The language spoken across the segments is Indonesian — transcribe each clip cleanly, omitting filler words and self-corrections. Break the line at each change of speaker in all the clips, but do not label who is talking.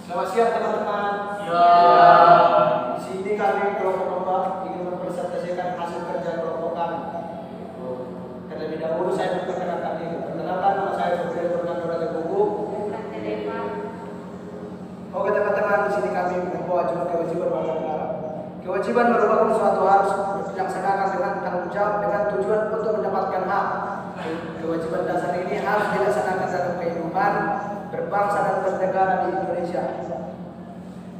Selamat siang teman-teman.
Siang.
Di sini kami kelompok ingin mempresentasikan hasil kerja kelompok kami. Terlebih dahulu saya memperkenalkan diri. Perkenalkan, nama saya Dr. Fernando Raja Gugu. Oke teman-teman, di sini kami membawa kewajiban warga negara. Kewajiban merupakan suatu harus dilaksanakan dengan tanggung jawab dengan tujuan untuk mendapatkan hak. Kewajiban dasar ini harus dilaksanakan dalam kehidupan berbangsa dan bernegara di Indonesia.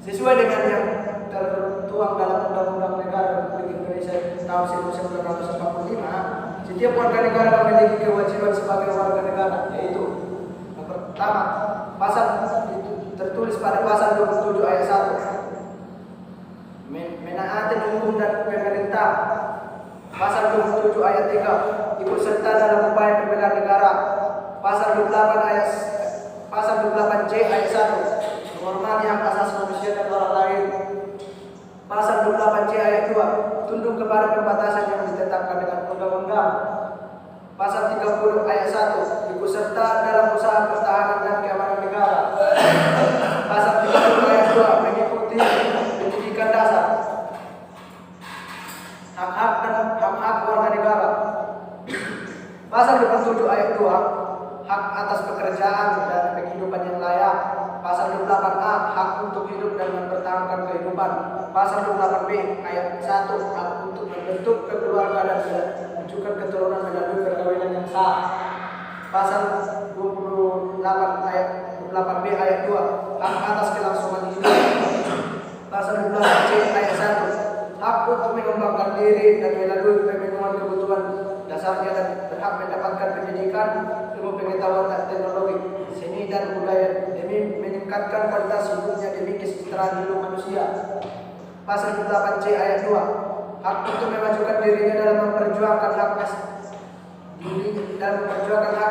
Sesuai dengan yang tertuang dalam Undang-Undang Negara Republik Indonesia tahun 1945, setiap warga negara memiliki kewajiban sebagai warga negara, yaitu yang pertama, pasal itu tertulis pada pasal 27 ayat 1, menaati hukum dan pemerintah. Pasal 27 ayat 3, ikut serta dalam upaya pembela negara. Pasal 28C ayat 1, menghormati hak asasi manusia dan orang lain. Pasal 28C ayat 2, tunduk kepada pembatasan yang ditetapkan dengan undang-undang. Pasal 30 ayat 1, ikut serta dalam usaha pertahanan dan keamanan negara. Pasal 30 ayat 2, mengikuti pendidikan dasar. Hak-hak dan hak-hak warga negara. Pasal 27 ayat 2, hak atas pekerjaan dan kehidupan yang layak. Pasal 28A, hak untuk hidup dan mempertahankan kehidupan. Pasal 28B ayat 1, hak untuk membentuk keluarga dan menunjukkan keturunan melalui perkawinan yang sah. Pasal 28 ayat 28B ayat 2, hak atas kelangsungan hidup. Pasal 28C ayat 1, hak untuk mengembangkan diri dan melalui pemenuhan kebutuhan dasarnya dan berhak mendapatkan pendidikan, ilmu pengetahuan dan teknologi, seni dan budaya demi meningkatkan kualitas hidupnya demi kesejahteraan hidup manusia. Pasal 28C ayat 2, hak untuk memajukan dirinya dalam memperjuangkan hak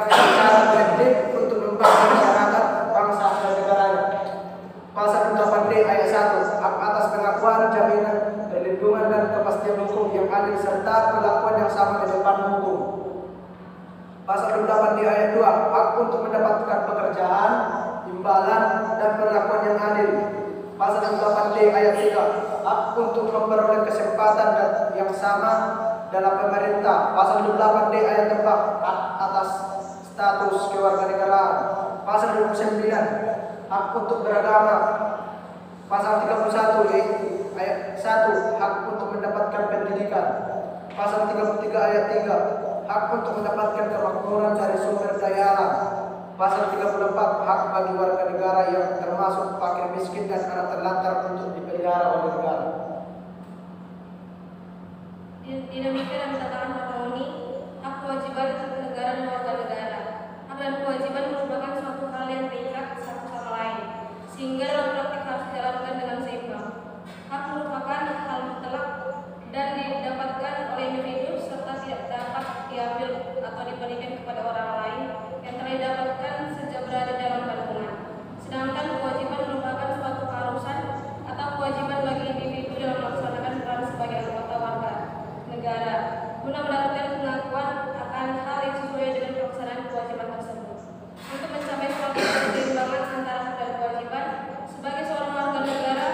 secara kolektif untuk membangun masyarakat, bangsa dan negaranya. Pasal 28D ayat 1, hak atas pengakuan, jaminan, perlindungan dan kepastian hukum yang adil serta perlakuan yang sama di depan hukum. Pasal 28D ayat 2, hak untuk mendapatkan pekerjaan, imbalan dan perlakuan yang adil. Pasal 28D ayat 3, hak untuk memperoleh kesempatan yang sama dalam pemerintah. Pasal 28D ayat 4, hak atas status kewarganegaraan. Pasal 29, hak untuk beragama. Pasal 31 ayat 1, hak untuk mendapatkan pendidikan. Pasal 33 ayat 3, hak untuk mendapatkan kemakmuran dari sumber daya alam. Pasal 34, hak bagi warga negara yang termasuk fakir miskin dan anak terlantar untuk dipelihara oleh negara.
Dinamika dan tatanan harmoni, hak kewajiban negara dan warga negara. Hak dan kewajiban merupakan suatu hal yang terikat satu sama lain, sehingga dalam praktik harus dijalankan dengan seimbang. Hak merupakan hal mutlak dan didapatkan oleh individu serta tidak dapat diambil atau diberikan kepada orang lain yang telah didapatkan sejak berada dalam kandungan. Sedangkan kewajiban merupakan suatu keharusan atau kewajiban bagi individu dalam melaksanakan peran sebagai anggota warga negara guna mendapatkan pengakuan akan hal yang sesuai dengan pelaksanaan kewajiban tersebut. Untuk mencapai suatu keseimbangan antara hak dan kewajiban, sebagai seorang warga negara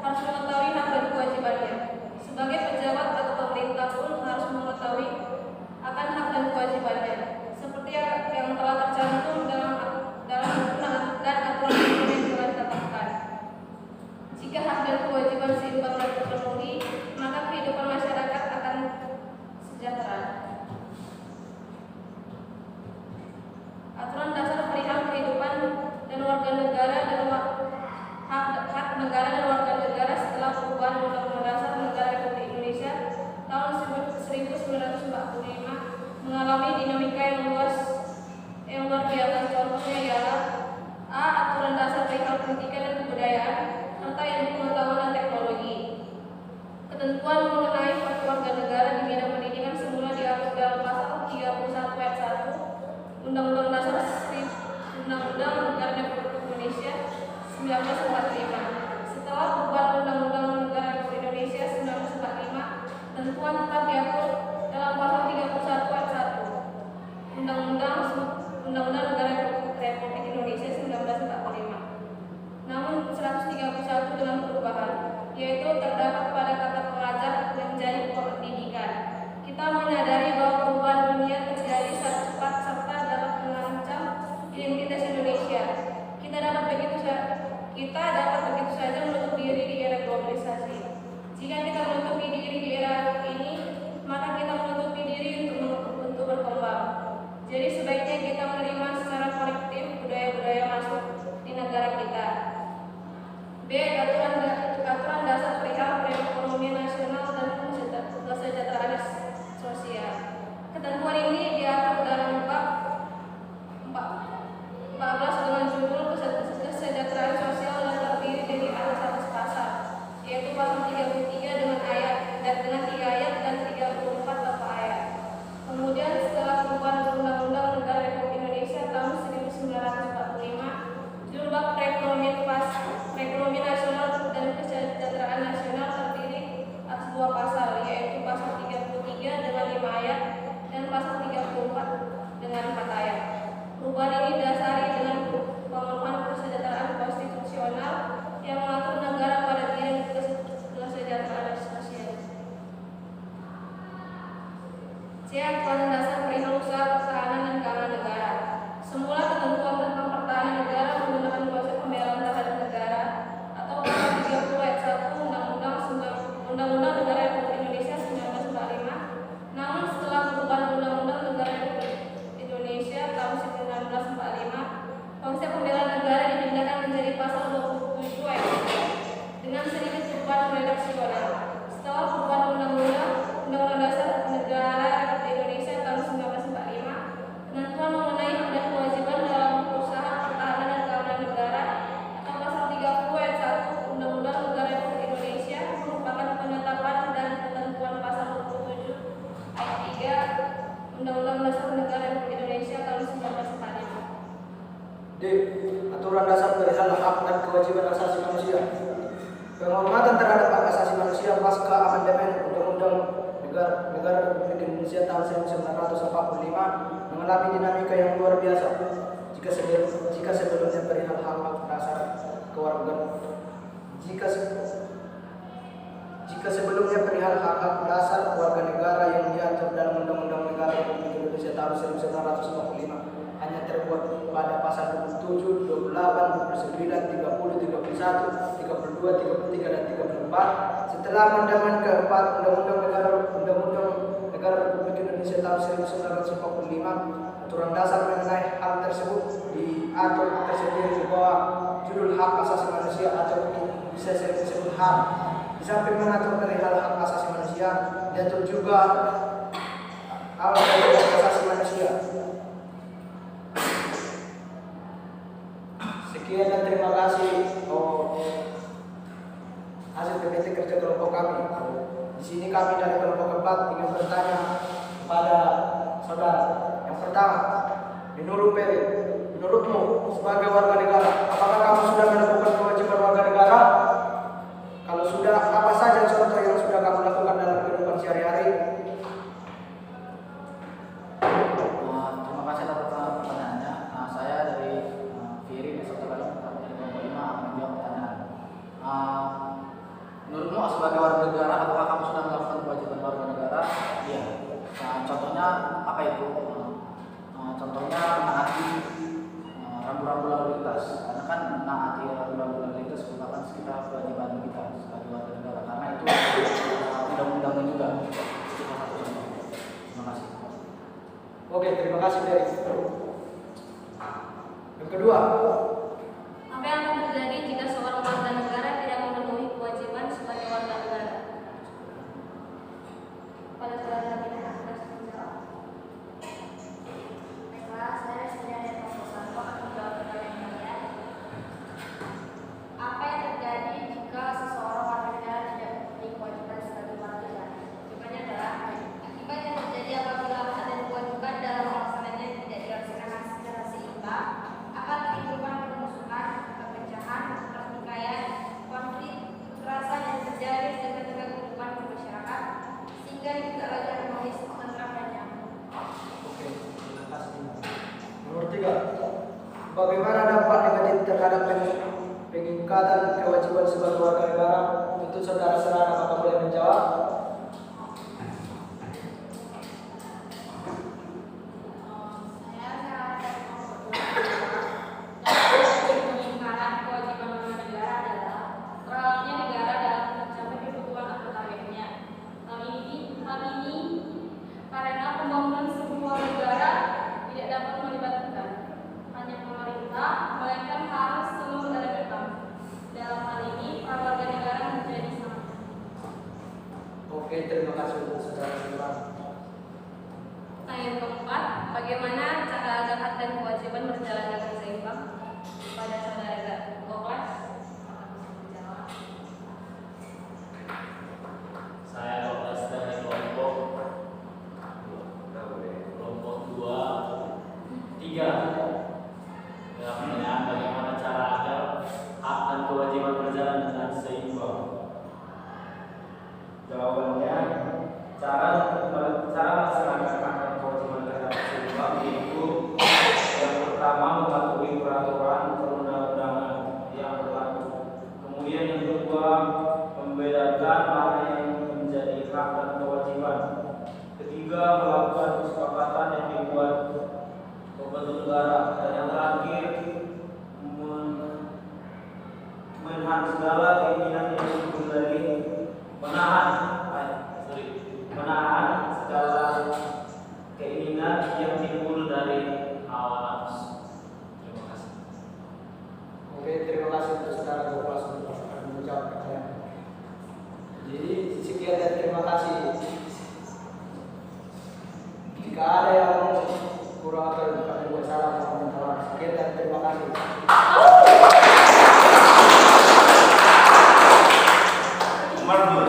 harus mengetahui hak dan kewajibannya. Sebagai pejabat atau pemerintah pun harus mengetahui akan hak dan kewajibannya, seperti yang telah tercantum dalam undang dan aturan yang telah ditetapkan. Jika hak dan kewajiban seimbang dan terpenuhi, maka kehidupan masyarakat akan sejahtera. Aturan dasar perihal kehidupan dan warga negara dan hak negara dan warga negara setelah perubahan Undang-Undang Dasar Negara Republik Indonesia tahun 1945 mengalami dinamika yang luar biasa. Contohnya ialah A. Aturan dasar perihal pendidikan dan kebudayaan serta ilmu pengetahuan dan teknologi. Ketentuan mengenai hak warga negara di bidang pendidikan semula diatur dalam pasal 31 ayat 1 Undang-Undang Dasar Undang-Undang Negara Republik Indonesia 1945. Setelah perubahan Undang-Undang Negara Republik Indonesia 1945, ketentuan tetap diatur dalam pasal 31 ayat 1 Undang-Undang Negara Republik Indonesia 1945. Namun nomor 131 dengan perubahan, yaitu terdapat pada kata pengajar menjadi pokok pendidikan. Kita menyadari bahwa perubahan dunia terjadi sangat cepat serta dapat mengancam identitas Indonesia. Kita dapat begitu saja menutup diri di era globalisasi. Jika kita menutupi diri di era ini, maka kita menutupi diri untuk berkembang. Jadi sebaiknya kita menerima secara kolektif budaya-budaya masuk di negara kita. B. Aturan dasar perihal perekonomian nasional dan kesejahteraan sosial. Ketentuan ini diatur dalam bab 14 dengan judul kesejahteraan sosial dan terdiri dari atas pasal, yaitu pasal 33 dengan 3 ayat dan 34 tanpa ayat. Kemudian setelah perubahan Undang-Undang Negara Republik Indonesia tahun 1945, judul bab perekonomian nasional dan kesejahteraan nasional terdiri atas 2 pasal, yaitu pasal 33 dengan 5 ayat dan pasal 34 dengan 4 ayat. Perubahan ini didasari dengan pemenuhan kesejahteraan konstitusional yang mengatur negara pada bidang kesejahteraan sosial. C. Aturan dasar perihal usaha pertahanan dan keamanan negara. Semula ketentuan tentang pertahanan negara menggunakan konsep pembelaan terhadap negara atau pasal 30 ayat 1 Undang-Undang Negara Republik Indonesia 1945. Namun setelah perubahan Undang-Undang Negara Republik Indonesia tahun 1945, konsep pembelaan negara dipindahkan menjadi pasal 27 ayat 3 dengan sedikit perubahan redaksional. Setelah perubahan Undang-Undang Dasar Negara Republik Indonesia tahun 1945, ketentuan mengenai hak dan kewajiban dalam usaha pertahanan dan keamanan negara atau pasal 30 ayat 1 Undang-Undang Negara Republik Indonesia merupakan penetapan dan ketentuan pasal 27 ayat 3 Undang-Undang Dasar Negara Republik Indonesia tahun 1945.
D. Aturan dasar perihal hak dan kewajiban asasi manusia. Penghormatan terhadap hak asasi manusia pasca amandemen Undang-Undang Negara Republik Indonesia tahun 1945 mengalami dinamika yang luar biasa. Jika sebelumnya perihal hak dasar kewarganegaraan, jika sebelumnya perihal hak dasar warga negara yang diatur dalam Undang-Undang Negara Republik Indonesia tahun 1945 hanya terbuat pada pasal 27, 28, 29, 30, 31, 32, 33 dan 34. Setelah amandemen keempat Undang-Undang Negara Republik Indonesia tahun 1945, aturan dasar mengenai hal tersebut diatur tersendiri di bawah judul hak asasi manusia atau bisa disebut HAM. Di samping mengatur perihal hak asasi manusia, diatur juga hak asasi manusia. Sekian dan terima kasih hasil PPT kerja kelompok kami. Di sini kami dari kelompok 4 ingin bertanya kepada saudara. Yang pertama, menurutmu sebagai warga negara, apakah kamu sudah melakukan kewajiban warga negara? Kalau sudah, apa saja contoh yang sudah kamu lakukan dalam kehidupan sehari-hari?
Terima kasih atas pertanyaannya. Saya dari Firi Desa Tegalong, Kabupaten Kelompok 5 akan menjawab pertanyaan. Menurutmu sebagai warga negara, apakah kamu sudah melakukan kewajiban warga negara? Iya. Contohnya apa itu? Contohnya menaati rambu-rambu lalu lintas. Karena kan menaati rambu-rambu lalu lintas merupakan sekitar kewajiban kita sebagai warga negara. Karena itu undang-undangnya juga. Terima kasih.
Oke, terima kasih dari. Yang kedua,
Apa yang akan terjadi jika seorang warga negara tidak memenuhi kewajiban sebagai warga negara? Pada saudara kita akan menjawab.
Baiklah, saya sudah dari proposal akan menjawab pertanyaan kalian. Apa yang terjadi jika seseorang warga negara tidak memiliki kewajiban sebagai warga negara? Jawabannya adalah akibat yang terjadi apabila hak dan kewajiban dalam pelaksananya tidak dilaksanakan secara seimbang akan menimbulkan
dan kewajiban sebagai warga negara. Untuk saudara Serana, apakah boleh menjawab?
Saya dari kelompok 2. Peningkatan kewajiban warga negara adalah teralahnya negara dalam mencapai kebutuhan anggota lainnya. Hal ini karena pembangunan sebuah negara tidak dapat melibatkan hanya pemerintah, melainkan harus seluruh elemen. Dalam hal ini, para warga negara menjadi sangat.
Oke, terima kasih untuk saudara Serana.
Nah, yang keempat, bagaimana cara agar hak dan kewajiban berjalan dengan seimbang? Pada saudara Goklas akan menjawab.
Saya Douglas dari kelompok 2, 3. Yang pertanyaan, bagaimana cara agar hak dan kewajiban berjalan dengan seimbang? Jawabannya, cara melaksanakan hak dan kewajiban dengan seimbang yaitu yang pertama mematuhi peraturan perundang-undangan yang berlaku. Kemudian yang kedua, membedakan mana yang menjadi hak dan kewajiban. Ketiga, melakukan kesepakatan yang dibuat pembentuk negara. Dan yang terakhir, menahan segala keinginan yang timbul dari menahan segala keinginan yang timbul dari hawa nafsu. Terima kasih.
Oke, terima kasih untuk saudara Goklas untuk menjawab pertanyaan. Jadi sekian dan terima kasih. Jika ada yang kurang atau kami buat salah, mohon minta maaf. Sekian dan terima kasih.
Nomor 2.